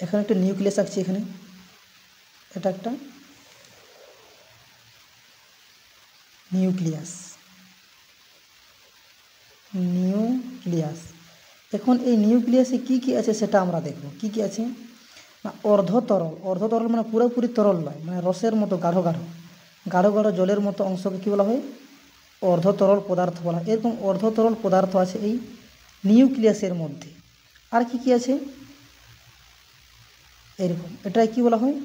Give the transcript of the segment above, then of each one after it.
এখানে একটা নিউক্লিয়াস আঁকছি, এখানে এটা একটা নিউক্লিয়াস। এখন এই নিউক্লিয়াসে কি কি আছে সেটা আমরা দেখব। কি কি আছে না, অর্ধতরল মানে পুরোপুরি তরল নয়, মানে রসের মতো গাঢ় গাঢ় জলের মতো অংশকে কী বলা হয়, অর্ধতরল পদার্থ বলা হয়। এরকম অর্ধতরল পদার্থ আছে এই নিউক্লিয়াসের মধ্যে। আর কি কি আছে এরকম, এটাই কি বলা হয়,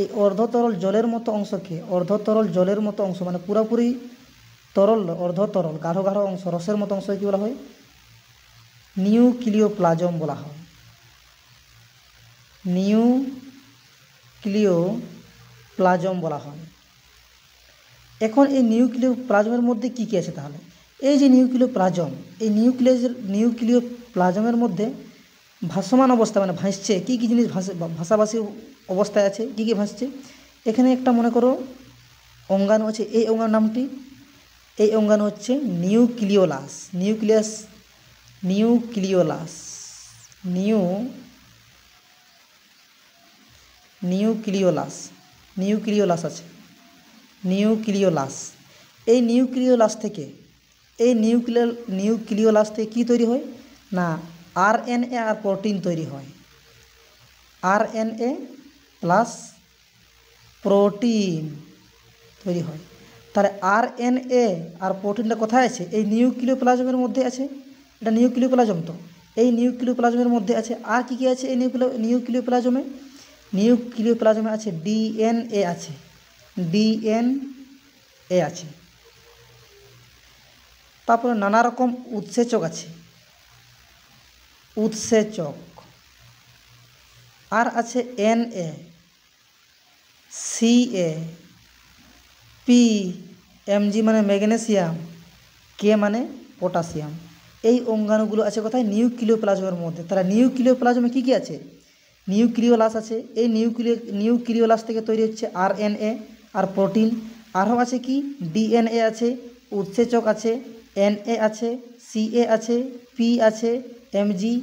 এই অর্ধতরল জলের মতো অংশকে, অর্ধতরল জলের মতো অংশ মানে পুরোপুরি তরল অর্ধতরল গাঢ় অংশ রসের মতো অংশকে কী বলা হয়, নিউক্লিওপ্লাজম বলা হয়। নিউক্লিওপ্লাজম বলা হয়। এখন এই নিউক্লিওপ্লাজমের মধ্যে কি কি আছে তাহলে, এই যে নিউক্লিওপ্লাজম, এই নিউক্লিওপ্লাজমের মধ্যে ভাসমান অবস্থা মানে ভাসছে কি কি জিনিস ভাসাভাসি অবস্থায় আছে, কি কি ভাসছে। এখানে একটা মনে করো অঙ্গাণু আছে, এই অঙ্গাণু নামটি, এই অঙ্গাণু হচ্ছে নিউক্লিওলাস। নিউক্লিওলাস আছে, নিউক্লিওলাস। এই নিউক্লিওলাস থেকে কী তৈরি হয় না, আরএনএ আর প্রোটিন তৈরি হয়। আরএনএ প্লাস প্রোটিন তৈরি হয়। তাহলে আরএনএ আর প্রোটিনটা কোথায় আছে, এই নিউক্লিওপ্লাজমের মধ্যে আছে। এটা নিউক্লিওপ্লাজম তো, এই নিউক্লিওপ্লাজমের মধ্যে আছে। আর কি কি আছে এই নিউক্লিওপ্লাজমে আছে ডিএনএ আছে, তারপরে নানা রকম উৎসেচক আছে, আর আছে এনএ, সিএ, পি, এমজি মানে ম্যাগনেসিয়াম, কে মানে পটাশিয়াম। এই অঙ্গাণুগুলো আছে কোথায়, নিউক্লিওপ্লাজমের মধ্যে। তাহলে নিউক্লিওপ্লাজমে কী কী আছে, নিউক্লিওলাস আছে। এই নিউক্লিওলাস থেকে তৈরি হচ্ছে আরএনএ আর প্রোটিন। আরও আছে কি, ডিএনএ আছে, উৎসেচক আছে, এনএ আছে, সিএ আছে, পি আছে, এমজি,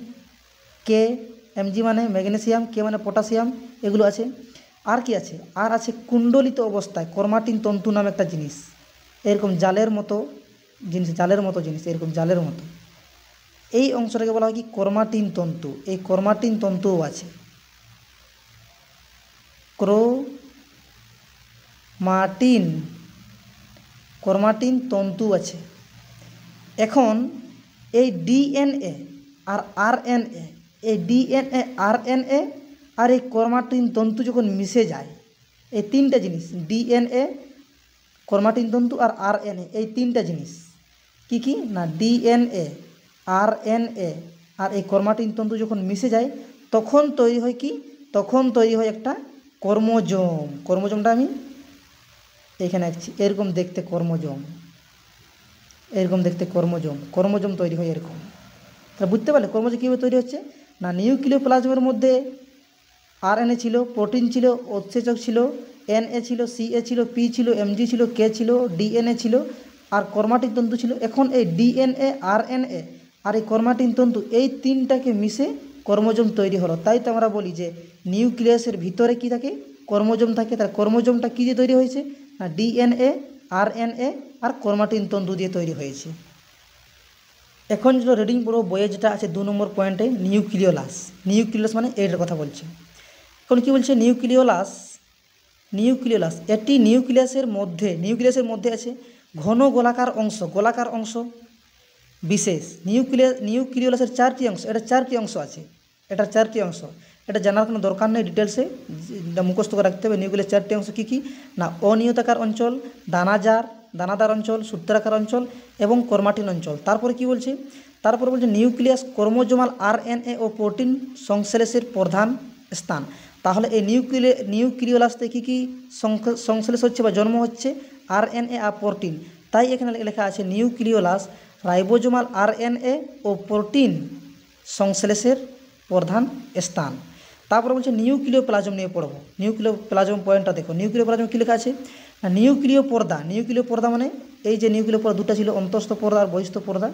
কে, এমজি মানে ম্যাগনেসিয়াম, কে মানে পটাশিয়াম, এগুলো আছে। আর কি আছে, আর আছে কুণ্ডলিত অবস্থায় ক্রোমাটিন তন্তু নামে একটা জিনিস, এরকম জালের মতো জিনিস, এরকম জালের মতো। এই অংশটাকে বলা হয় কি ক্রোমাটিন তন্তু। এই ক্রোমাটিন তন্তুও আছে, ক্রোমাটিন তন্তু আছে। এখন এই ডিএনএ আর আরএনএ, এই ডিএনএ আরএনএ আর এই ক্রোমাটিন তন্তু যখন মিশে যায়, এই তিনটা জিনিস ডিএনএ, ক্রোমাটিন তন্তু আর আরএনএ, এই তিনটা জিনিস কি কি না, ডিএনএ, আরএনএ আর এই ক্রোমাটিন তন্তু যখন মিশে যায় তখন তৈরি হয় কি, তখন তৈরি হয় একটা ক্রোমোজোম। ক্রোমোজোমটা আমি এখানে আঁকছি, এরকম দেখতে ক্রোমোজোম তৈরি হয় এরকম। তাহলে বুঝতে পারলে ক্রোমোজোম কীভাবে তৈরি হচ্ছে না, নিউক্লিওপ্লাজমের মধ্যে আরএনএ ছিল, প্রোটিন ছিল, উৎসেচক ছিল, এনএ ছিল, সিএ ছিল, পি ছিল, এমজি ছিল, কে ছিল, ডিএনএ ছিল আর ক্রোমাটিন তন্তু ছিল। এখন এই ডিএনএ, আরএনএ আর এই ক্রোমাটিন তন্তু এই তিনটাকে মিশে ক্রোমোজোম তৈরি হলো। তাই তো আমরা বলি যে নিউক্লিয়াসের ভিতরে কি থাকে, ক্রোমোজোম থাকে। তার ক্রোমোজোমটা কী দিয়ে তৈরি হয়েছে না, ডিএনএ, আরএনএ আর ক্রোমাটিন তন্তু দিয়ে তৈরি হয়েছে। এখন যেটা রিডিং পড়ব বইয়ে যেটা আছে 2 নম্বর পয়েন্টে, নিউক্লিওলাস মানে এর কথা বলছে। এখন কী বলছে, নিউক্লিওলাস এটি নিউক্লিয়াসের মধ্যে আছে ঘন গোলাকার অংশ বিশেষ। নিউক্লিওলাসের 4টি অংশ, এটার 4টি অংশ। এটা জানার কোনো দরকার নেই ডিটেলসে, মুখস্থ করে রাখতে হবে। নিউক্লিয়াস 4টি অংশ কী কী না, অনিয়তাকার অঞ্চল, দানাদার অঞ্চল, সূত্রাকার অঞ্চল এবং ক্রোমাটিন অঞ্চল। তারপরে বলছে নিউক্লিয়াস ক্রোমোজোমাল আরএনএ ও প্রোটিন সংশ্লেষের প্রধান স্থান। তাহলে এই নিউক্লিওলাসতে কী কী সংশ্লেষ হচ্ছে বা জন্ম হচ্ছে, আরএনএ আর প্রোটিন। তাই এখানে লেখা আছে নিউক্লিওলাস রাইবোজোমাল আরএনএ ও প্রোটিন সংশ্লেষের প্রধান স্থান। তারপরে বলছে নিউক্লিওপ্লাজম নিয়ে পড়ব। নিউক্লিওপ্লাজম পয়েন্টটা দেখো, নিউক্লিওপ্লাজম কী লেখা আছে, নিউক্লিয় পর্দা মানে এই যে নিউক্লিয় পর্দা দুটো ছিল, অন্তঃস্থ পর্দা আর বহিস্থ পর্দা।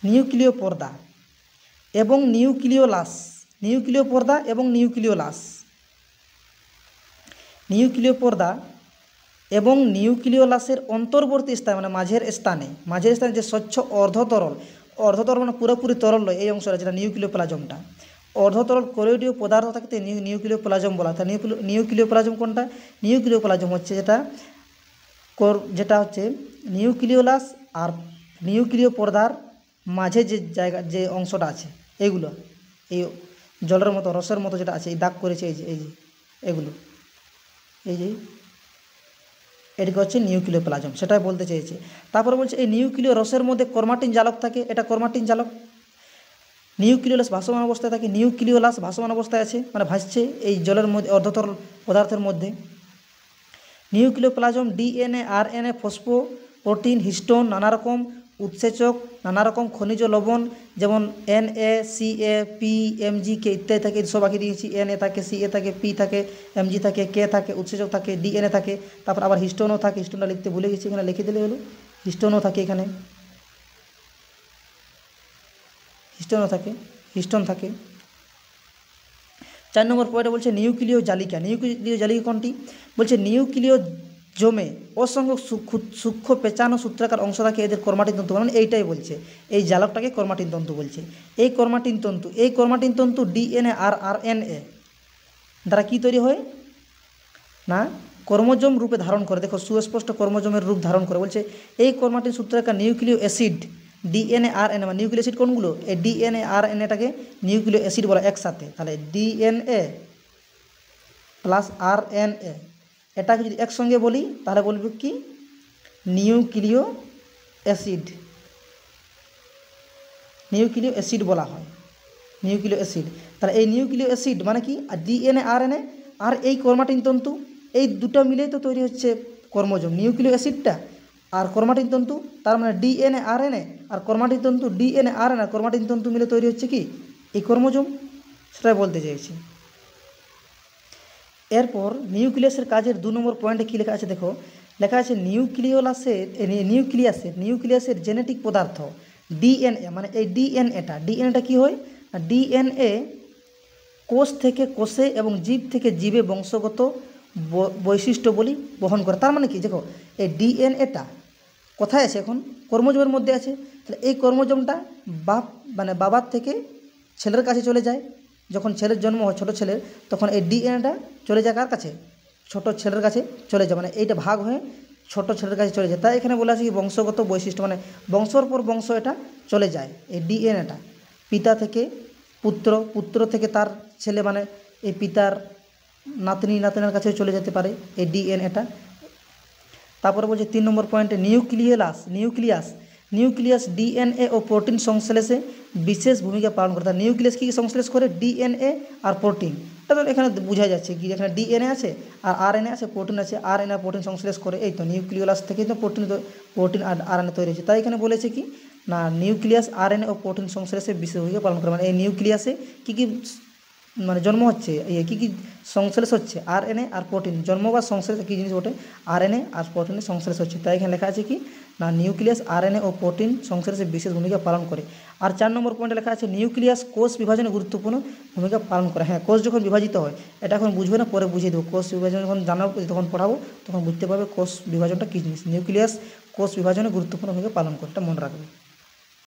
নিউক্লিয় পর্দা এবং নিউক্লিওলাস, নিউক্লিয় পর্দা এবং নিউক্লিওলাস, নিউক্লিয় পর্দা এবং নিউক্লিওলাসের অন্তর্বর্তী স্থানে মানে মাঝের স্থানে যে স্বচ্ছ অর্ধতরল, অর্ধতরল মানে পুরোপুরি তরল নয় এই অংশটা যেটা নিউক্লিয় প্লাজমটা, অর্ধতরল কলোয়েডীয় পদার্থ থাকতে নিউক্লিয় প্লাজম বলা হয়। নিউক্লিয় প্লাজম কোনটা? নিউক্লিয় প্লাজম হচ্ছে যেটা হচ্ছে নিউক্লিওলাস আর নিউক্লিয় পর্দার মাঝে যে জায়গা যে অংশটা আছে এইগুলো, এই জলের মতো রসের মতো যেটা আছে এই দাগ করেছে এই যে এগুলো, এই যে এটাকে হচ্ছে নিউক্লিয় প্লাজম, সেটাই বলতে চেয়েছে। তারপরে বলছে এই নিউক্লিয় রসের মধ্যে ক্রোমাটিন জালক থাকে, এটা ক্রোমাটিন জালক। নিউক্লিওলাস ভাসমান অবস্থায় থাকে, নিউক্লিওলাস ভাসমান অবস্থায় আছে মানে ভাসছে এই জলের মধ্যে অর্ধতরল পদার্থের মধ্যে। নিউক্লিয় plasm DNA, RNA, phosphoprotein, histone, নানা রকম উৎসেচক, নানা রকম খনিজ লবণ যেমন এনএ, সিএ, পি, এমজি, কে ইত্যাদি থাকে, সব আঁকিয়ে দিয়েছি। এনএ থাকে, সিএ থাকে, পি থাকে, এমজি থাকে, কে থাকে, উৎসেচক থাকে, ডিএনএ থাকে, তারপর আবার হিস্টোনও থাকে, হিস্টোনটা লিখতে ভুলে গেছি, এখানে লিখে দিলে হলো, হিস্টোনও থাকে, এখানে হিস্টোন থাকে। 4 নম্বর পয়েন্টে বলছে নিউক্লিয় জালিকা। নিউক্লিয় জালিকা কোনটি? বলছে নিউক্লিয় জমে অসংখ্য সূক্ষ্ম পেঁচানো সূত্রাকার অংশ থাকে এদের ক্রোমাটিন তন্তু, মানে এইটাই বলছে এই জালকটাকে ক্রোমাটিন তন্তু বলছে। এই ক্রোমাটিন তন্তু ডিএনএ আর আরএনএ দ্বারা কী তৈরি হয় না ক্রোমোজোম রূপে ধারণ করে। দেখো সুস্পষ্ট ক্রোমোজোমের রূপ ধারণ করে। বলছে এই ক্রোমাটিন সূত্রাকার নিউক্লিয় অ্যাসিড ডিএনএ আরএনএ, মানে নিউক্লিয় অ্যাসিড কোনগুলো? এই ডিএনএ আরএনএটাকে নিউক্লিয় অ্যাসিড বলা একসাথে। তাহলে ডিএনএ প্লাস আরএনএ এটাকে যদি একসঙ্গে বলি তাহলে বলবো কি নিউক্লিয় অ্যাসিড, নিউক্লিয় অ্যাসিড বলা হয়, নিউক্লিয় অ্যাসিড। তাহলে এই নিউক্লিয় অ্যাসিড মানে কি ডিএনএ আরএনএ আর এই ক্রোমাটিন তন্তু, এই দুটো মিলেই তো তৈরি হচ্ছে ক্রোমোজোম। নিউক্লিয় অ্যাসিডটা আর ক্রোমাটিন তন্তু, তার মানে ডিএনএ আরএনএ আর ক্রোমাটিন তন্তু, ডিএনএ আরএনএ আর ক্রোমাটিন তন্তু মিলে তৈরি হচ্ছে কি এই ক্রোমোজোম, সেটাই বলতে চাইছি। এরপর নিউক্লিয়াসের কাজের 2 নম্বর পয়েন্টে কী লেখা আছে দেখো, লেখা আছে নিউক্লিয়াসের জেনেটিক পদার্থ ডিএনএ, মানে এই ডিএনএটা কী হয়? ডিএনএ কোষ থেকে কোষে এবং জীব থেকে জীবে বংশগত বৈশিষ্ট্যবলী বহন করে। তার মানে কি দেখো এই ডিএনএটা কোথায় আছে? এখন ক্রোমোজোমের মধ্যে আছে। তাহলে এই ক্রোমোজোমটা বাবার থেকে ছেলের কাছে চলে যায়। যখন ছেলের জন্ম হয় ছোটো ছেলের, তখন এই ডিএনএটা চলে যায় কার কাছে? ছোটো ছেলের কাছে চলে যায়, মানে এইটা ভাগ হয়ে ছোটো ছেলের কাছে চলে যায়। তাই এখানে বলে আছে কি বংশগত বৈশিষ্ট্য, মানে বংশর পর বংশ এটা চলে যায়। এই ডিএনএটা পিতা থেকে পুত্র থেকে তার ছেলে, মানে এই পিতার নাতনির কাছে চলে যেতে পারে এই ডিএনএটা। তারপরে বলছে 3 নম্বর পয়েন্টে নিউক্লিয়াস ডিএনএ ও প্রোটিন সংশ্লেষে বিশেষ ভূমিকা পালন করে। তার নিউক্লিয়াস কী সংশ্লেষ করে? ডিএনএ আর প্রোটিন। এটা তো এখানে বোঝা যাচ্ছে কি এখানে ডিএনএ আছে আর আরএনএ আছে, প্রোটিন আছে, আরএনএ আর প্রোটিন সংশ্লেষ করে। এই তো নিউক্লিয়াস থেকেই তো প্রোটিন আর আরএনএ তৈরি হয়েছে। তাই এখানে বলেছে কি না নিউক্লিয়াস আরএনএ ও প্রোটিন সংশ্লেষে বিশেষ ভূমিকা পালন করে। মানে এই নিউক্লিয়াসে কী কী মানে জন্ম হচ্ছে, কী কী সংশ্লেষ হচ্ছে? আরএনএ আর প্রোটিন। জন্ম বা সংশ্লেষ কী জিনিস ওঠে? আরএনএ আর প্রোটিনের সংশ্লেষ হচ্ছে। তাই এখানে লেখা আছে কি না নিউক্লিয়াস আরএনএ ও প্রোটিন সংশ্লেষে বিশেষ ভূমিকা পালন করে। আর 4 নম্বর পয়েন্টে লেখা আছে নিউক্লিয়াস কোষ বিভাজনে গুরুত্বপূর্ণ ভূমিকা পালন করে। হ্যাঁ, কোষ যখন বিভাজিত হয়, এটা এখন বুঝবে না, পরে বুঝিয়ে দেবো। কোষ বিভাজন যখন জানাবো, তখন পড়াবো, তখন বুঝতে পারবে কোষ বিভাজনটা কী জিনিস। নিউক্লিয়াস কোষ বিভাজনে গুরুত্বপূর্ণ ভূমিকা পালন করে, এটা মনে রাখবে।